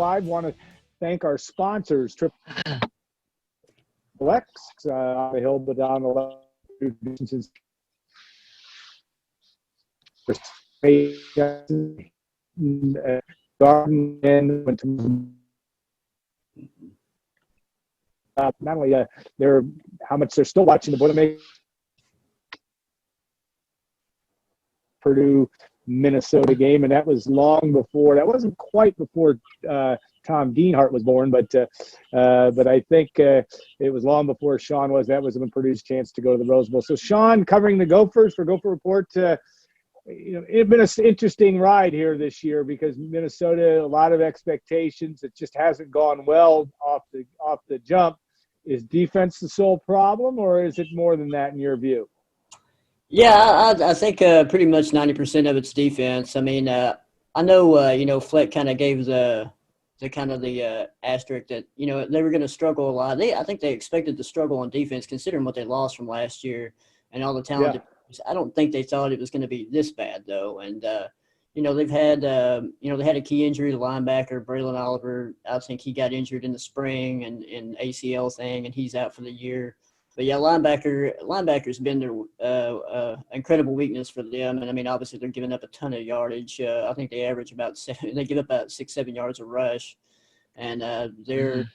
I want to thank our sponsors, Triple X on the hill, but down the left. Garden and went to not only they're how much they're still watching the Boilermaker Purdue Minnesota game, and that was long before. That wasn't quite before Tom Dienhart was born, but I think it was long before Sean was. That was when Purdue's chance to go to the Rose Bowl. So Sean, covering the Gophers for Gopher Report. It's been an interesting ride here this year because Minnesota, a lot of expectations. It just hasn't gone well off the jump. Is defense the sole problem, or is it more than that in your view? Yeah, I think pretty much 90% of it's defense. I mean, I know Fleck kind of gave the asterisk that they were going to struggle a lot. I think they expected to struggle on defense considering what they lost from last year and all the talent. Yeah. I don't think they thought it was going to be this bad though. And they've had they had a key injury to linebacker Braylon Oliver. I think he got injured in the spring and ACL thing, and he's out for the year. But yeah, linebacker's been their incredible weakness for them. And I mean, obviously they're giving up a ton of yardage. I think they average they give up about 6-7 yards a rush, and they're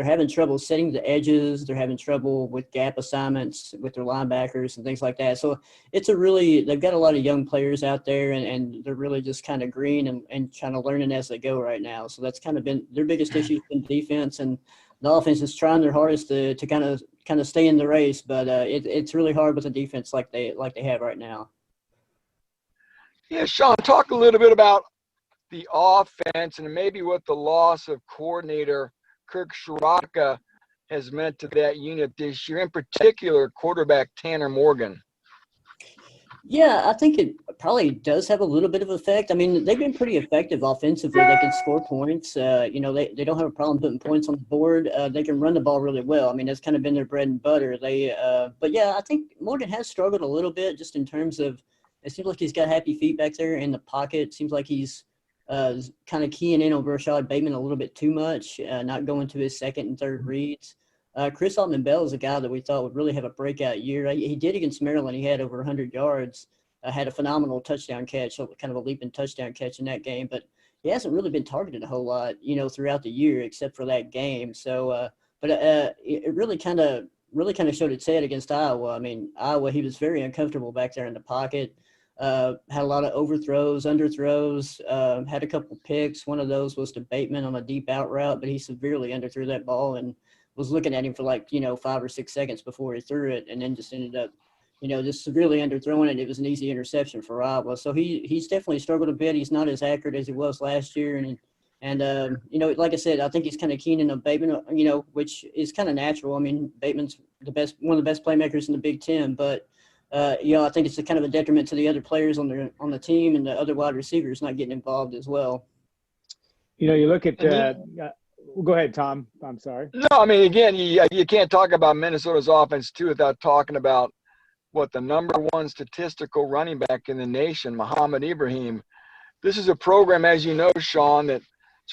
having trouble setting the edges. They're having trouble with gap assignments with their linebackers and things like that. So they've got a lot of young players out there, and they're really just kind of green and kind of learning as they go right now. So that's kind of been their biggest issue in defense, and the offense is trying their hardest to kind of stay in the race, but it's really hard with a defense like they have right now. Yeah, Sean, talk a little bit about the offense and maybe what the loss of coordinator Kirk Shiraka has meant to that unit this year, in particular quarterback Tanner Morgan. Yeah, I think it probably does have a little bit of effect. I mean, they've been pretty effective offensively. They can score points. They don't have a problem putting points on the board. They can run the ball really well. I mean, that's kind of been their bread and butter. But yeah, I think Morgan has struggled a little bit just in terms of it seems like he's got happy feet back there in the pocket. It seems like he's kind of keying in on Rashad Bateman a little bit too much, not going to his second and third reads. Chris Altman-Bell is a guy that we thought would really have a breakout year. He did against Maryland. He had over 100 yards, had a phenomenal touchdown catch, kind of a leaping touchdown catch in that game. But he hasn't really been targeted a whole lot, throughout the year except for that game. So, it really kind of showed its head against Iowa. I mean, Iowa, he was very uncomfortable back there in the pocket. Had a lot of overthrows, underthrows, had a couple picks. One of those was to Bateman on a deep out route, but he severely underthrew that ball and was looking at him for 5 or 6 seconds before he threw it, and then just ended up, just severely underthrowing it. It was an easy interception for Iowa. So he's definitely struggled a bit. He's not as accurate as he was last year. And like I said, I think he's kind of keen on Bateman, which is kind of natural. I mean, Bateman's one of the best playmakers in the Big Ten, but I think it's kind of a detriment to the other players on the team and the other wide receivers not getting involved as well. You look at go ahead, Tom. I'm sorry. No, I mean, again, you can't talk about Minnesota's offense, too, without talking about what the number one statistical running back in the nation, Muhammad Ibrahim. This is a program, as you know, Sean, that's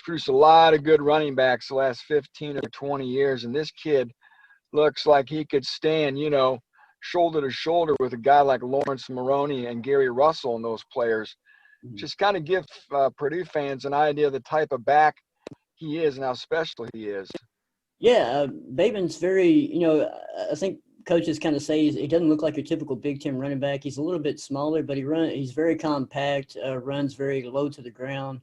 produced a lot of good running backs the last 15 or 20 years. And this kid looks like he could stand, shoulder to shoulder with a guy like Lawrence Maroney and Gary Russell and those players. Just kind of give Purdue fans an idea of the type of back he is and how special he is. Yeah, Bateman's very, I think coaches kind of say he doesn't look like your typical Big Ten running back. He's a little bit smaller, but he's very compact, runs very low to the ground,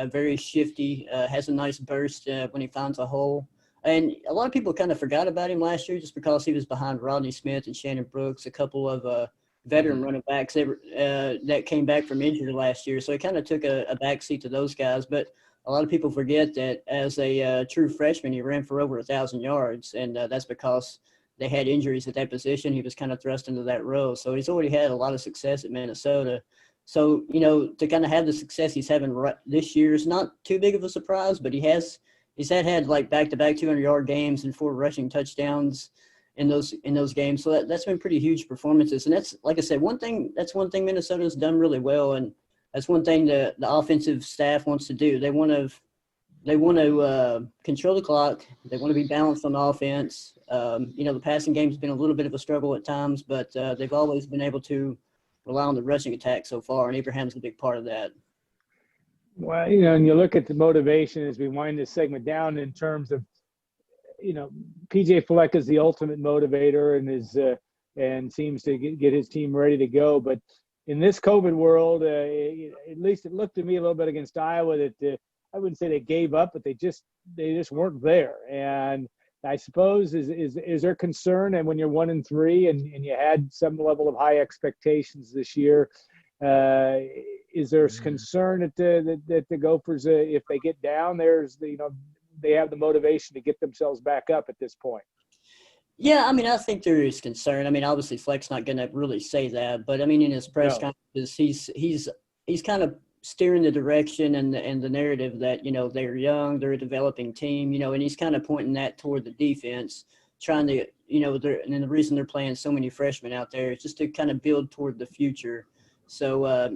very shifty, has a nice burst when he finds a hole. And a lot of people kind of forgot about him last year just because he was behind Rodney Smith and Shannon Brooks, a couple of veteran running backs that came back from injury last year. So he kind of took a backseat to those guys. But a lot of people forget that as a true freshman, he ran for over 1,000 yards, and that's because they had injuries at that position. He was kind of thrust into that role. So he's already had a lot of success at Minnesota. So, to kind of have the success he's having this year is not too big of a surprise, but he's had back-to-back 200-yard games and 4 rushing touchdowns in those games. So that's been pretty huge performances. And that's, like I said, one thing Minnesota's done really well. And that's one thing the offensive staff wants to do. They want to control the clock. They want to be balanced on offense. The passing game's been a little bit of a struggle at times, but they've always been able to rely on the rushing attack so far, and Abraham's a big part of that. Well, and you look at the motivation as we wind this segment down in terms of, PJ Fleck is the ultimate motivator and seems to get his team ready to go. But in this COVID world, at least it looked to me a little bit against Iowa that I wouldn't say they gave up, but they just weren't there. And I suppose is there concern, and when you're 1-3 and you had some level of high expectations this year, is there concern that the Gophers, if they get down, they have the motivation to get themselves back up at this point? Yeah, I think there is concern. Obviously Fleck's not going to really say that, but in his press conferences, he's kind of steering the direction and the narrative that, they're young, they're a developing team, and he's kind of pointing that toward the defense, trying to, and the reason they're playing so many freshmen out there is just to kind of build toward the future. So, I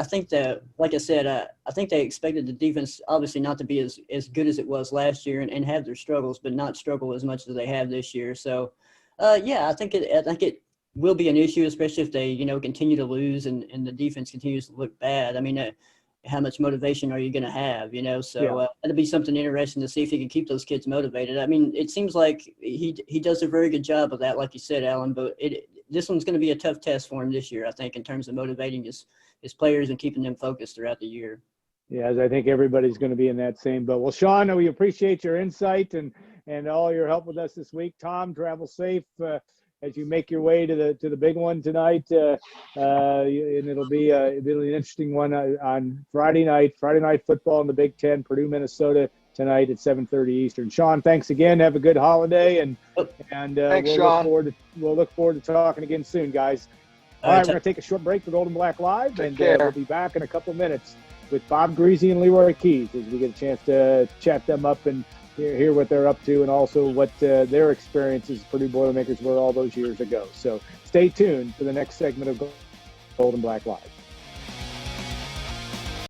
think that, like I said, I think they expected the defense obviously not to be as good as it was last year and have their struggles, but not struggle as much as they have this year. So, I think it will be an issue, especially if they, continue to lose and the defense continues to look bad. How much motivation are you going to have, So it'll be something interesting to see if he can keep those kids motivated. It seems like he does a very good job of that, like you said, Alan, but this one's going to be a tough test for him this year, I think, in terms of motivating his players and keeping them focused throughout the year. Yeah, I think everybody's going to be in that same boat. Well, Sean, we appreciate your insight and all your help with us this week. Tom, travel safe as you make your way to the big one tonight, and it'll be an interesting one on Friday night football in the Big Ten, Purdue, Minnesota tonight at 7:30 Eastern. Sean, thanks again. Have a good holiday, and thanks, Sean. We'll look forward to talking again soon, guys. All right, we're going to take a short break for Golden Black Live, and we'll be back in a couple minutes with Bob Greasy and Leroy Keys as we get a chance to chat them up and hear what they're up to, and also what their experiences as Purdue Boilermakers were all those years ago. So stay tuned for the next segment of Golden Black Live.